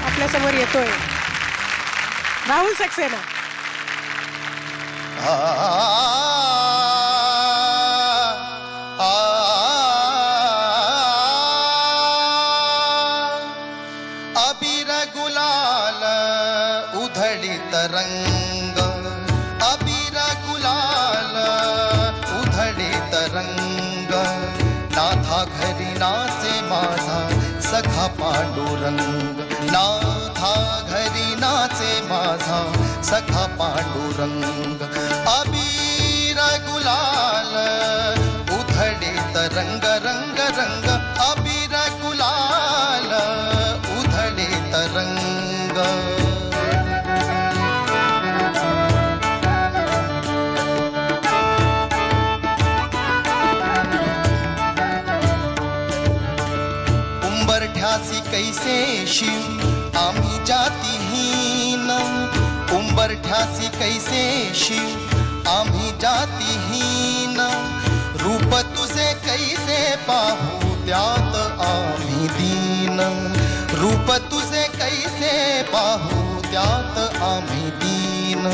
आपल्या समोर येतोय राहुल सक्सेना. अबीर गुलाल उधळीत रंग, अबीर गुलाल उधळीत रंग, नाथा घरी नाचे माझा सखा पांडुरंग, नाथा घरी नाचे माझा सखा पांडुरंग. अबीर गुलाल उधळीत रंग रंग रंग, अबीर गुलाल उधळीत रंग. उंबरठ्यासी कैसे शिव आम्ही जातीहीन, उंबरठ्यासी कैसे शिव आम्ही जातीहीन, रूप तुझे कैसे पाहू त्यात आम्ही दीन, रूप तुझे कैसे पाहू त्यात आम्ही दीन.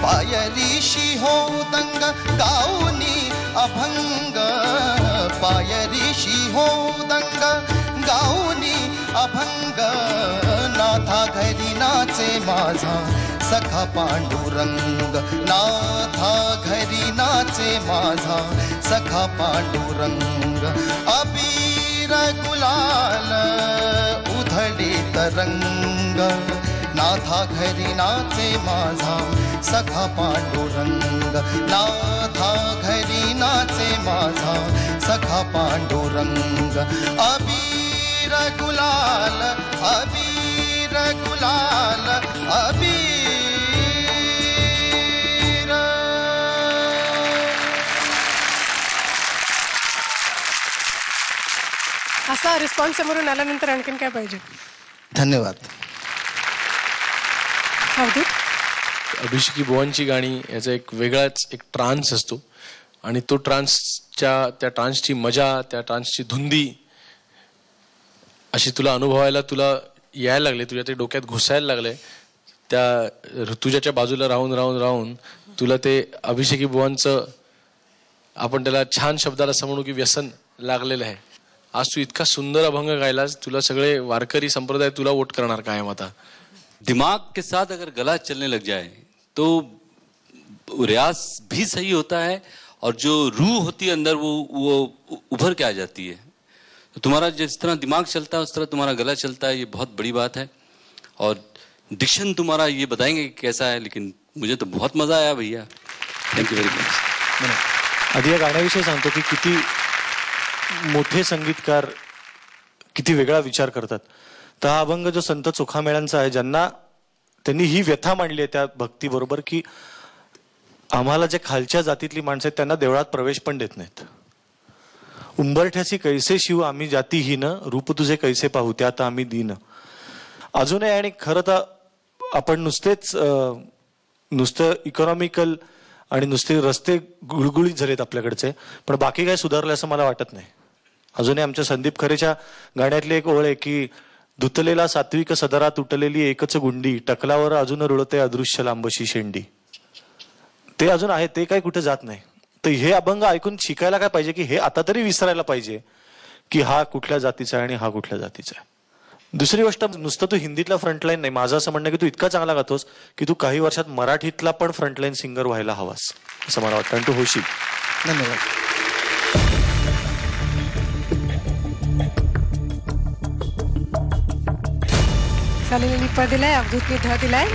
पायरीशी हो दंग गाऊनी अभंग, पायरीशी हो दंग गाऊनी अभंग, नाथा घरी नाचे माझा सखा पांडुरंग, नाथा घरी नाचे माझा सखा पांडुरंग. अबीर गुलाल उधळीत रंग, नाथा घरी नाचे माझा सखा पांडुरंग, नाथा घरी नाचे माझा सखा पांडुरंग. अबीर गुलाल, अबीर गुलाल, अबीर. असा रिस्पॉन्स समोरून आल्यानंतर आणखीन काय पाहिजे? धन्यवाद. अवधूत, अभिषेकी बुवांची गाणी याचा एक वेगळाच एक ट्रान्स असतो आणि तो त्या ट्रान्सची मजा, त्या ट्रान्सची धुंदी अशी तुला अनुभवायला तुला यायला लागले, तुझ्या ते डोक्यात घुसायला लागले. त्या ऋतुजाच्या बाजूला राहून राहून राहून तुला ते अभिषेकी बुवांचं आपण त्याला छान शब्दाला समजू की व्यसन लागलेलं आहे. आज तू इतका सुंदर अभंग गायलास, तुला सगळे वारकरी संप्रदाय तुला वोट करणार कायम. आता दिमाग के साथ अगर गला चलने लग जाए तो रियाज भी सही होता है और जो रूह होती है अंदर वो उभर के आ जाती है. तो तुम्हारा जिस तरह दिमाग चलता है उस तरह तुम्हारा गला चलता है, ये बहुत बड़ी बात है. और डिक्शन तुम्हारा ये बताएंगे कि कैसा है, लेकिन मुझे तो बहुत मजा आया भैया. Thank you very much. आधी या गाण्याविषयी सांगतो की किती मोठे संगीतकार किती वेगळा विचार करतात. तर हा अभंग जो संत चोखामेळ्यांचा आहे, ज्यांना त्यांनी ही व्यथा मांडली आहे त्या भक्तीबरोबर की आम्हाला जे खालच्या जातीतली माणसं आहेत त्यांना देवळात प्रवेश पण देत नाहीत. उंबरठ्यासी कैसे शिव आम्ही जातीहीन, रूप तुझे कैसे पाहू त्यात आम्ही दीन. अजूनही आणि खरं तर आपण नुसतं इकॉनॉमिकल आणि नुसते रस्ते गुळगुळीत झालेत आपल्याकडचे, पण बाकी काय सुधारलं असं मला वाटत नाही. अजूनही आमच्या संदीप खरेच्या गाण्यातली एक ओळ आहे की धुतलेला सात्विक सदरा तुटलेली एकच गुंडी, टकलावर अजून रुळते अदृश्य लांबशी शेंडी. ते अजून आहे, ते काही कुठे जात नाही. तर हे अभंग ऐकून शिकायला काय पाहिजे की हे आता तरी विसरायला पाहिजे की हा कुठल्या जातीचा आहे आणि हा कुठल्या जातीचा आहे. दुसरी गोष्ट, नुसतं तू हिंदीतला फ्रंटलाईन नाही, माझं असं म्हणणं की तू इतका चांगला गातोस की तू काही वर्षात मराठीतला पण फ्रंटलाईन सिंगर व्हायला हवास असं मला वाटतं आणि तू होशील. धन्यवाद. चालेल, प दिलाय, अवधूतने ध दिलाय.